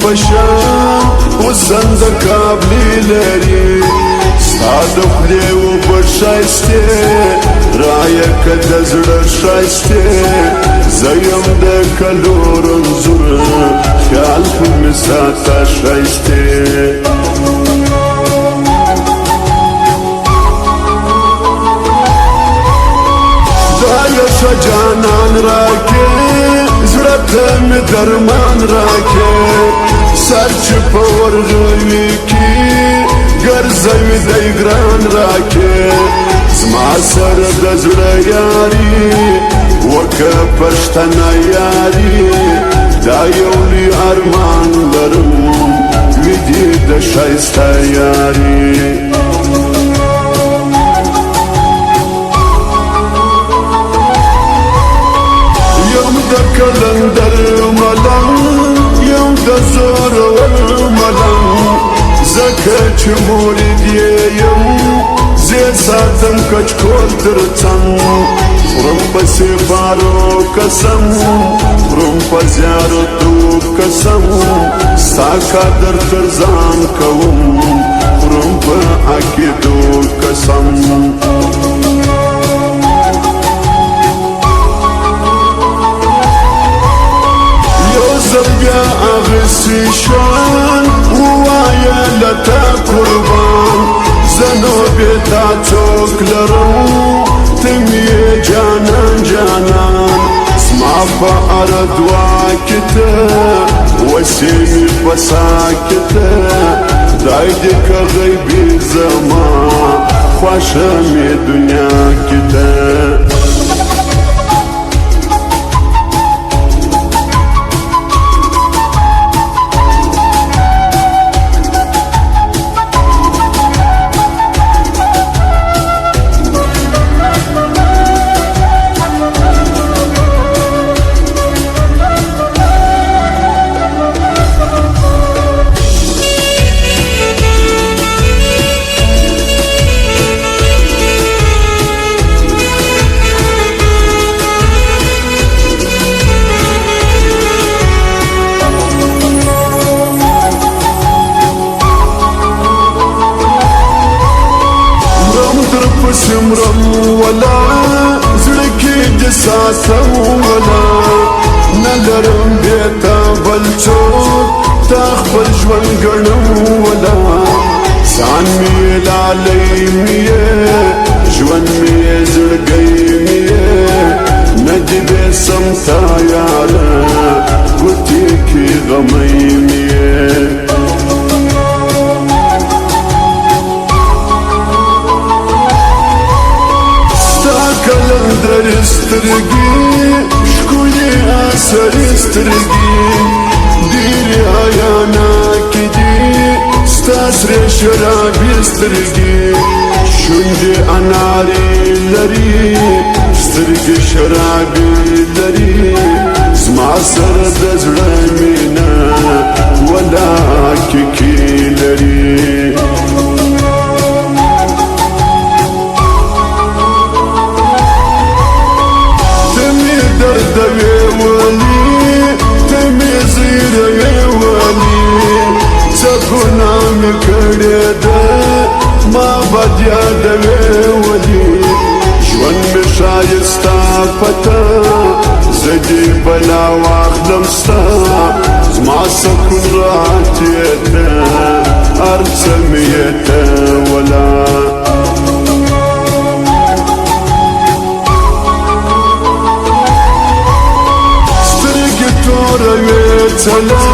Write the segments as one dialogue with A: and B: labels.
A: پشان وزند کابلی لري ستا د خولې اوبه ښایستې رایه که د زړه ښایستې زه یم د کلو رنځور خیال خو مې ساته ښایستې جانان راکې زړه ته مې درمان راکې سر چې په ورغوي کې ګرځوي دی ګران راکې زما سره د زړه یاري وکه پښتنه یاري دا یو لوی ارمان لرم وي دې د ښایسته یاري کلندر ملنګ یم د زورور ملنګ ځکه چې مورید یې یم زه ساتم کچکول تر څنګ خورم پسې بارو قسم خورم په زیارتو قسم ستا قدر تر ځان کوم خورم په عقیدو قسم بیا اغسی شان ووایا لتا قربان زنو بیتا چوک لرم تمی جانان جانان سما پا اردوا کتا وسیمی پسا کتا دای دیکا غیبی زمان خوشمی دنیا کتا سمرم ولا زړه کې د ساتم ولا نه لرم بیتا بل څوک تا خپل ژوند ګڼم ولا ځان مې لالی مې ژوند مې زړګی مې نه دې بېسم تا یاره ګوتې کې غمی مې کلندر سترګي ښکلي اثر سترګي ډېرې حیانا کې دي ستا سرې شرابي سترګي شونډې انارې لري سترګې شرابي لري زما سره د زړه مینه ولا کیکي لري ما بد یادوي ولي ژوند مې ښایسته پته زه دې بلا واخلم ستا زما سکون راتې ته هر څه مې یې ته ولا سترګې توروې څله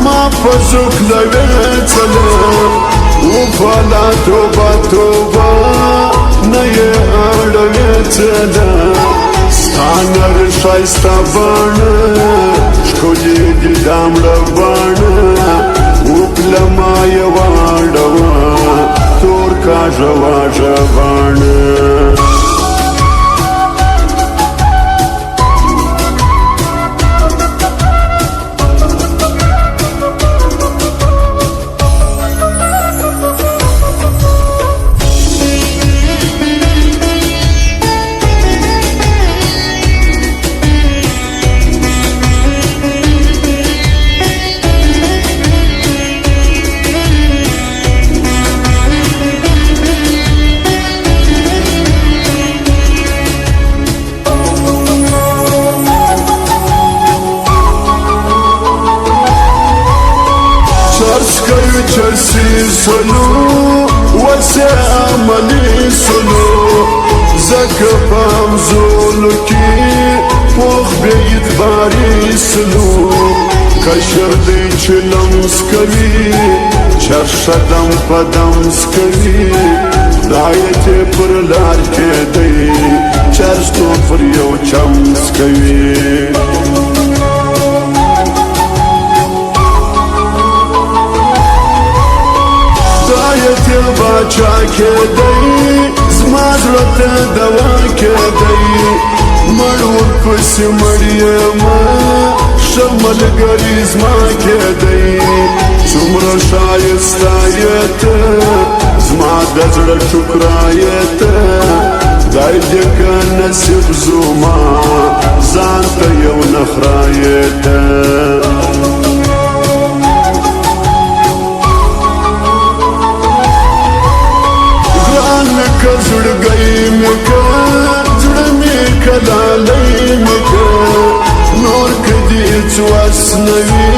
A: ما په زوکله وې څله وفالا توبه توبه نه یې اړوې څله ستا نر ښایسته بڼه ښکلې دي دا مړه بڼه وکړه ما یې واړوه تور کاږه واږه بڼه فرض کوي چې سلو وسه عملي سلو زکه پام زولو کې پوخ بیت باری سلو کشر دی چې لمس کوي چرشدم پدمس کوي دایت پر لار کې دی چرستو پر یو چمس کوي دایت باچا کې دی زما زړه ته دوا کې دی مړور پسې مړیم ښه ملګري زما کې دی څومره ښایسته یې ته زما د زړه ټوکرا یې ته خدای دې که نصیب زما ځان ته یو نخرا یې ته که زړګی مې که زړه مې که لالی مې که نور که دې څه وس نه وي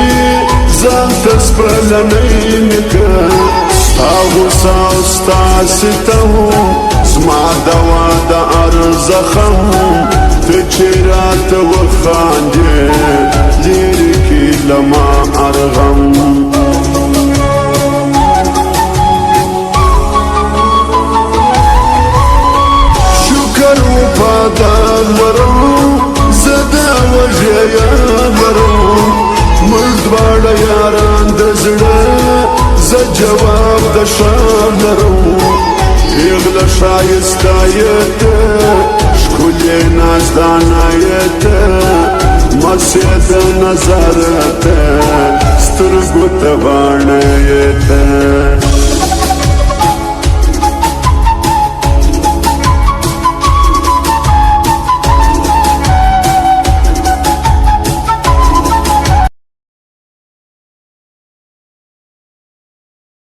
A: ځان ته سپرلنی مې که ستا غوسه او ستا ستم زما دوا د هر زخم ته چې راته وخاندې لرې کړي له ما هر غم وفادار لرم زه د وږې یاد لرم موږ دواړه یاران د زړه زه جواب د ښار لرم پیغله ښایسته یې ته ښکلې نازدانه یې ته مسې د نظر ته سترګو ته باڼه یې ته